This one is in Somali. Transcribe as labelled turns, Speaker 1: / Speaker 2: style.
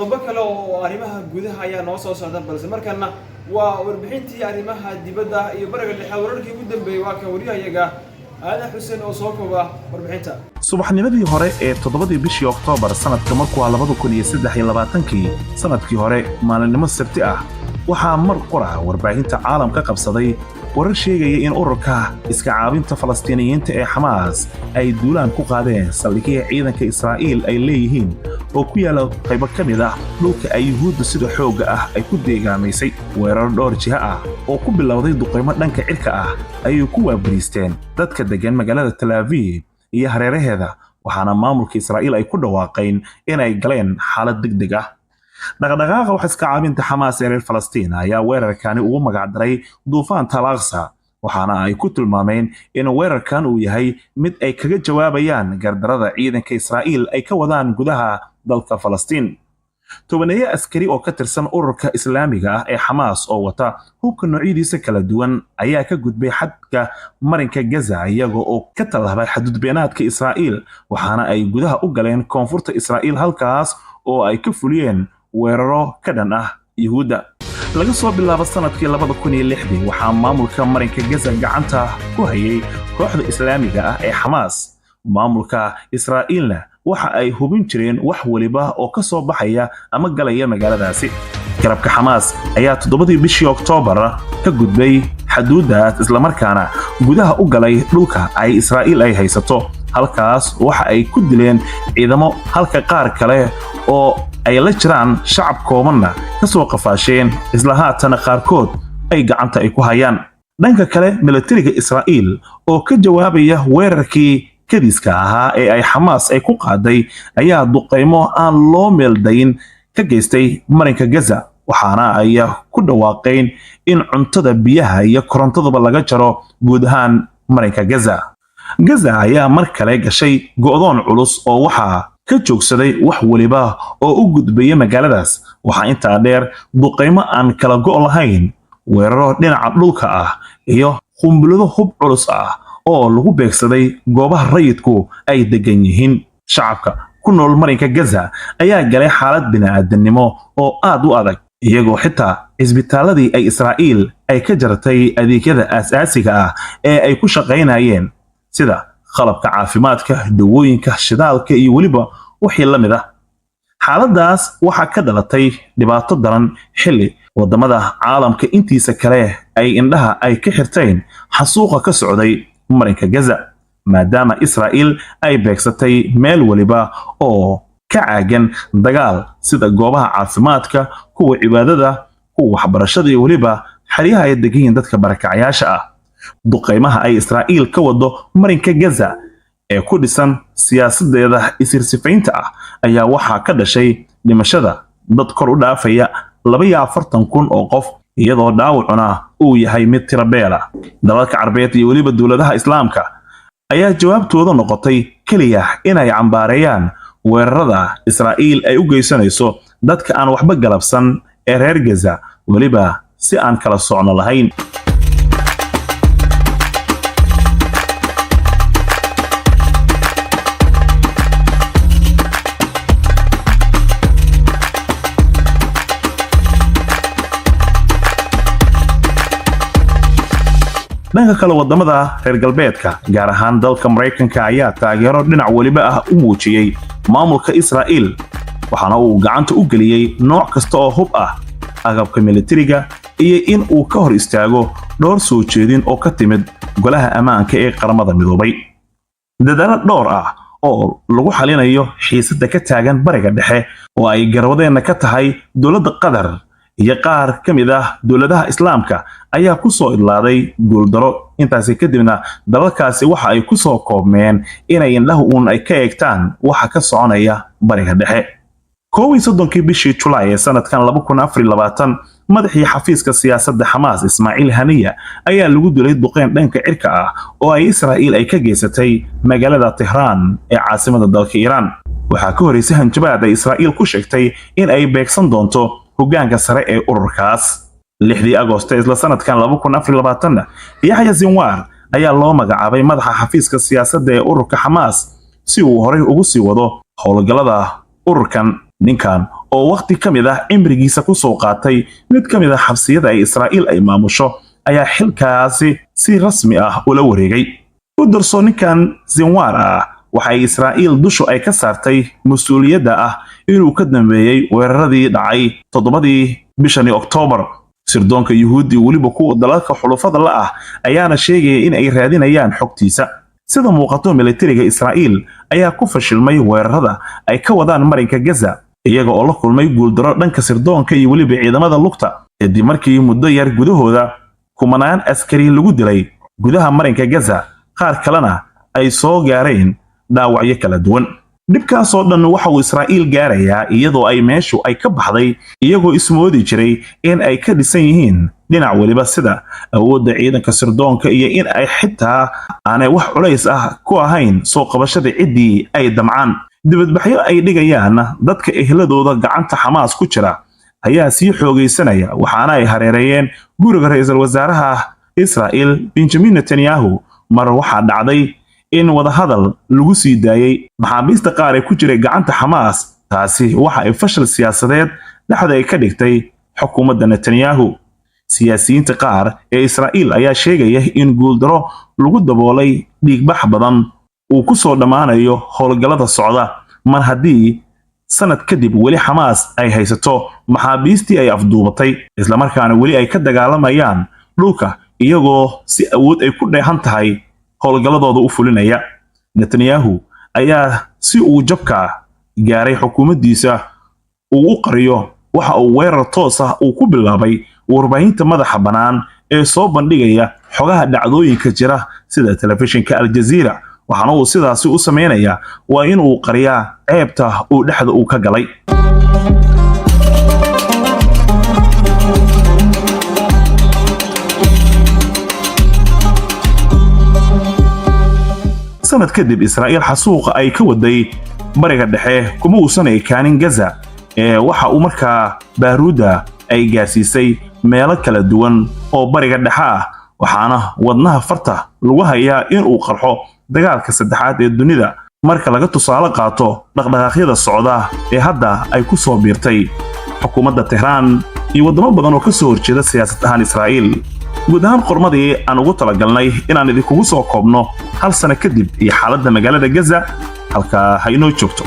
Speaker 1: qodobo kale oo arrimaha gudaha ayaa noo soo socda balse markana waa warbixintii arrimaha dibadda iyo bariga dhexe wararkii ugu dambeeyay waa ka wariyahayaga aadan xuseen oo soo kooba warbixinta.
Speaker 2: subaxnimadii hore ee 7 bishii Oktoobar sanadka markuu 2023 sanadkii hore maalinimo Sabti ah waxaa mar qora warbaahinta caalamka qabsaday warar sheegaya in ururka iska caabinta Falastiiniyiinta ee Hamas ay duulaan ku qaadeen saldhigyada ciidanka Israa'iil ay leeyihiin oo ku yaala qaybo ka mid ah dhulka ay Yuhuudda sida xoogga ah ay ku deegaamaysay weerar dhowr jiha ah oo ku bilowday duqeymo dhanka cirka ah ayay ku waabariisteen dadka degan magaalada Tel Aviv iyo hareeraheeda waxaana maamulka Israa'iil ay ku dhawaaqeen inay galeen xaalad degdeg ah. dhaqdhaqaaqa wax iska caabinta Hamas ee reer Falastiin ayaa weerarkani ugu magac daray duufaanta Al-Aqsa waxaana ay ku tilmaameen in weerarkan uu yahay mid ay kaga jawaabayaan gardarada ciidanka Israa'iil ay ka wadaan gudaha dalka Falastiin. tobaneeyo askari oo ka tirsan ururka Islaamiga ah ee Hamas oo wata hubka noocyadiisa kala duwan ayaa ka gudbay xadka marinka Gaza iyagoo oo ka talaabay xadudbeenaadka Israa'iil waxaana ay gudaha u galeen koonfurta Israa'iil halkaas oo ay ka fuliyeen weeraro ka dhan ah Yuhuudda. laga soo bilaabo sanadkii 2006 waxaa maamulka marinka Gaza gacanta ku hayay kooxda Islaamiga ah ee Hamas. maamulka Israa'iilna waxa ay hubin jireen wax waliba oo ka soo baxaya ama galaya magaaladaasi. garabka Hamas ayaa 7 bishii Oktoobar ka gudbay xuduudaas isla markaana gudaha u galay dhulka ay Israa'iil ay haysato halkaas waxa ay ku dileen ciidamo halka qaar kale oo ay la jiraan shacab koobanna ka soo qafaasheen isla haatan qaarkood ay gacanta ay ku hayaan. dhanka kale militariga Israa'iil oo ka jawaabaya weerarkii kadiska ahaa ee ay Hamas ay ku qaaday ayaa duqeymo aan loo meeldayn ka geystay marinka Gaza waxaana ay ku dhawaaqeen in cuntada biyaha iyo korontadaba laga jaro guud ahaan marinka Gaza. Gaza ayaa mar kale gashay go'doon culus oo waxa ka joogsaday wax waliba oo u gudbaya magaaladaas waxa inta dheer duqeymo aan kala go' lahayn weeraro dhinaca dhulka ah iyo qumbulado hub culus ah oo lagu beegsaday goobaha rayidku ay degan yihiin. shacabka ku nool marinka Gaza ayaa galay xaalad bini'aadanimo oo aad u adag iyagoo xitaa isbitaaladii ay Israa'iil ay ka jartay adeegyada aasaasiga ah ee ay ku shaqaynayeen sida qalabka caafimaadka, dawooyinka, shidaalka iyo waliba wixii la mid ah. xaaladaas waxa ka dhalatay dhibaato daran xilli wadamada caalamka intiisa kale ay indhaha ay ka xirteen xasuuqa ka socday marinka Gaza maadaama Israa'iil ay beegsatay meel waliba oo ka caagan dagaal sida goobaha caafimaadka, kuwa cibaadada, kuwa waxbarashada iyo waliba xariyaha ay degan dadka barakacayaasha ah. duqeymaha ay Israa'iil ka wado marinka Gaza ee ku dhisan siyaasadeeda isirsifaynta ah ayaa waxa ka dhashay dhimashada dad kor u dhaafaya 42,000 oo qof iyadoo dhaawacuna uu yahay mid tirabeela. dalalka Carbeed iyo waliba dawladaha Islaamka ayaa jawaabtooda noqotay kaliya inay cambaareeyaan weerarada Israa'iil ay u geysanayso dadka aan waxba galabsan ee reer Gaza waliba si aan kala socno lahayn. dhanka kale wadamada reer galbeedka gaar ahaan dalka Mareykanka ayaa taageero dhinac waliba ah u muujiyay maamulka Israa'iil waxaana uu gacanta u geliyay nooc kasta oo hub ah agabka militariga iyo in uu ka hor istaago dhowr soo jeedin oo ka timid golaha ammaanka ee qaramada midoobay. dadaalo dhowr ah oo lagu xalinayo xiisada ka taagan bariga dhexe oo ay garwadeena ka tahay dawladda Qatar iyo qaar ka mid ah dawladaha Islaamka ayaa ku soo idlaaday guuldaro. intaasi kadibna dalalkaasi waxa ay ku soo koobmeen inay indhaha uun ay ka eegtaan waxa ka soconaya bariga dhexe. 31 bishii July ee sanadkan 2024 madaxii xafiiska siyaasadda Hamas Ismaaciil Haniya ayaa lagu dilay duqeyn dhanka cirka ah oo ay Israa'iil ay ka geysatay magaalada Tehran ee caasimadda dalka Iran. waxaa ka horeysay hanjabaad ay Israa'iil ku sheegtay in ay beegsan doonto hoggaanka sare ee ururkaas. 6 Agoosto isla sanadkan 2024 Yahya Sinwar ayaa loo magacaabay madaxa xafiiska siyaasadda ee ururka Hamas si uu horey ugu sii wado howlgallada ururkan. ninkan oo waqti ka mid ah cimrigiisa ku soo qaatay mid ka mid ah xabsiyada ay Israa'iil ay maamusho ayaa xilkaasi si rasmi ah ula wareegay. ku darso ninkan Sinwar ah waxay Israa'iil dushu ay ka saartay mas'uuliyadda ah inuu ka dambeeyay weeraradii dhacay 7 bishii Oktoobar. sirdoonka Yuhuudi waliba kuwa dalalka xulufada la ah ayaana sheegaya in ay raadinayaan xogtiisa. sida muuqato militariga Israa'iil ayaa ku fashilmay weerarada ay ka wadaan marinka Gaza iyaga oo la kulmay guuldaro dhanka sirdoonka iyo waliba ciidamada lugta kadib markii muddo yar gudahooda kumanaan askari lagu dilay gudaha marinka Gaza qaar kalena ay soo gaareen dhaawacyo kala duwan. dhibkaas oo dhan waxa uu Israa'iil gaarayaa iyadoo ay meeshu ay ka baxday iyagoo ismoodi jiray in ay ka dhisan yihiin dhinac waliba sida awoodda ciidanka sirdoonka iyo in ay xitaa aanay wax culays ah ku ahayn soo qabashada ciddii ay damcaan. dibadbaxyo ay dhigayaan dadka ehladooda gacanta Xamaas ku jira ayaa sii xoogaysanaya waxaana ay hareerayeen guriga ra'iisul wasaaraha Israa'iil Benjamin Netanyahu. mar waxaa dhacday in wadahadal lagu sii daayay maxaabiista qaar ee ku jiray gacanta Xamaas. taasi waxa ay fashil siyaasadeed dhexda ay ka dhigtay xukuumadda Netanyahu. siyaasiyiinta qaar ee Israa'iil ayaa sheegaya in guuldaro lagu daboolay dhiigbax badan uu ku soo dhamaanayo howlgallada socda mar haddii sanad kadib weli Xamaas ay haysato maxaabiistii ay afduubatay isla markaana weli ay ka dagaalamayaan dhulka iyagoo si awood ay ku dheehan tahay howlgalladooda u fulinaya. Netanyahu ayaa si uu jabka gaaray xukuumaddiisa uu u qariyo waxa uu weerar toos ah uu ku bilaabay warbaahinta madaxa bannaan ee soo bandhigaya xogaha dhacdooyinka jira sida telefishinka Al Jazeera. waxaana uu sidaasi u sameeynaya waa in uu qariyaa ceebta uu dhexda uu ka galay. sanad kadib Israa'iil xasuuqa ay ka waday bariga dhexe kuma uusan ekaanin Gaza waxa uu markaa baaruuda ay gaarsiisay meelo kala duwan oo bariga dhexe ah waxaana wadnaha farta lagu hayaa in uu qarxo dagaalka saddexaad ee dunida marka laga tusaale qaato dhaqdhaqaaqyada socda ee hadda ay ku soo biirtay xukuumadda Tehran iyo wadamo badan oo ka soo horjeeda siyaasad ahaan Israa'iil. guud ahaan qormadii aan ugu talagalnay inaan idinkugu soo koobno hal sano kadib iyo xaaladda magaalada Gaza halka ha inoo joogto.